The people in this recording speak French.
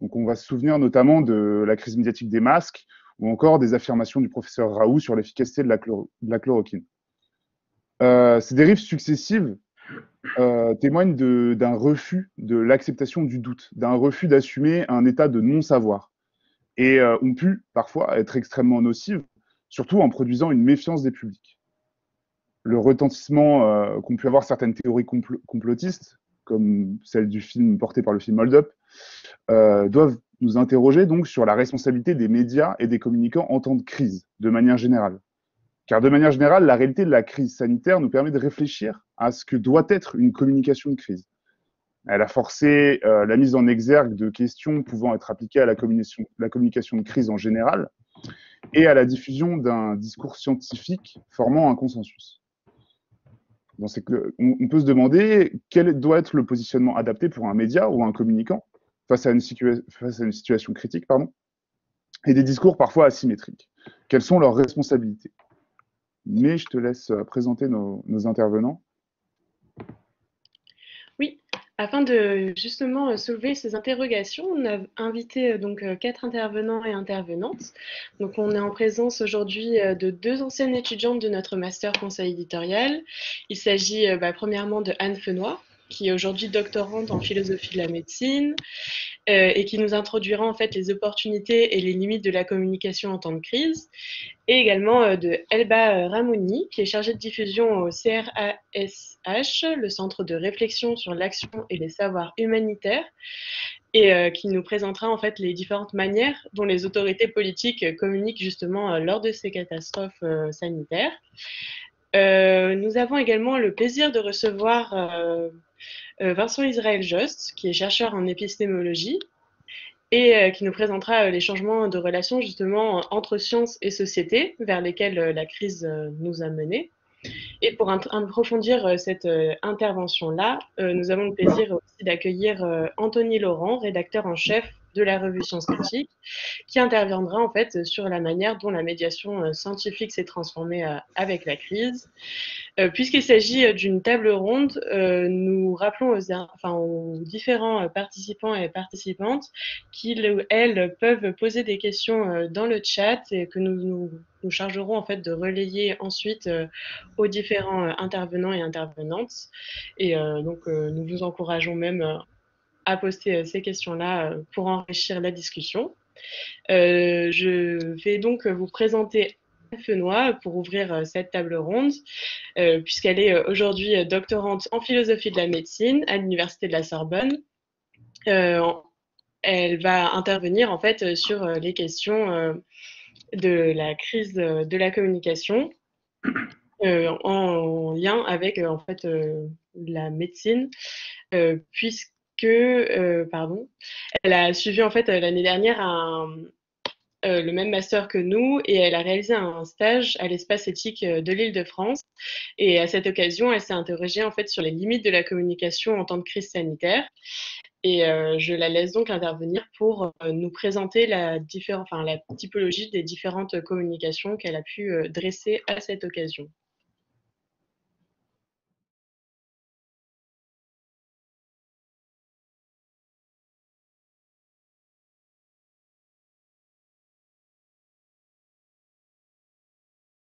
Donc on va se souvenir notamment de la crise médiatique des masques ou encore des affirmations du professeur Raoult sur l'efficacité de la chloroquine. Ces dérives successives témoignent d'un refus de l'acceptation du doute, d'un refus d'assumer un état de non-savoir et ont pu parfois être extrêmement nocives, surtout en produisant une méfiance des publics. Le retentissement qu'ont pu avoir certaines théories complotistes, comme celle du film porté par le film Hold Up, doivent nous interroger donc sur la responsabilité des médias et des communicants en temps de crise, de manière générale. Car de manière générale, la réalité de la crise sanitaire nous permet de réfléchir à ce que doit être une communication de crise. Elle a forcé la mise en exergue de questions pouvant être appliquées à la communication de crise en général et à la diffusion d'un discours scientifique formant un consensus. On peut se demander quel doit être le positionnement adapté pour un média ou un communicant face à une situation critique, et des discours parfois asymétriques. Quelles sont leurs responsabilités? Mais je te laisse présenter nos intervenants. Oui, afin de justement soulever ces interrogations, on a invité donc 4 intervenants et intervenantes. Donc on est en présence aujourd'hui de 2 anciennes étudiantes de notre master conseil éditorial. Il s'agit premièrement de Anne Fenoy, qui est aujourd'hui doctorante en philosophie de la médecine et qui nous introduira en fait les opportunités et les limites de la communication en temps de crise. Et également de Elba Ramouni, qui est chargée de diffusion au CRASH, le Centre de réflexion sur l'action et les savoirs humanitaires, et qui nous présentera en fait les différentes manières dont les autorités politiques communiquent justement lors de ces catastrophes sanitaires. Nous avons également le plaisir de recevoir Vincent Israël Jost, qui est chercheur en épistémologie et qui nous présentera les changements de relations justement entre sciences et société vers lesquels la crise nous a menés. Et pour approfondir cette intervention-là, nous avons le plaisir aussi d'accueillir Anthony Laurent, rédacteur en chef de la revue Sciences Critiques, qui interviendra en fait sur la manière dont la médiation scientifique s'est transformée avec la crise. Puisqu'il s'agit d'une table ronde, nous rappelons aux différents participants et participantes qu'ils ou elles peuvent poser des questions dans le chat et que nous chargerons en fait de relayer ensuite aux différents intervenants et intervenantes. Et donc nous vous encourageons même à poster ces questions-là pour enrichir la discussion. Je vais donc vous présenter Anne Fenoy pour ouvrir cette table ronde, puisqu'elle est aujourd'hui doctorante en philosophie de la médecine à l'Université de la Sorbonne. Elle va intervenir en fait sur les questions de la crise de la communication en lien avec en fait la médecine, puisque elle a suivi en fait l'année dernière le même master que nous et elle a réalisé un stage à l'espace éthique de l'Île-de-France. Et à cette occasion, elle s'est interrogée en fait sur les limites de la communication en temps de crise sanitaire. Et je la laisse donc intervenir pour nous présenter la typologie des différentes communications qu'elle a pu dresser à cette occasion.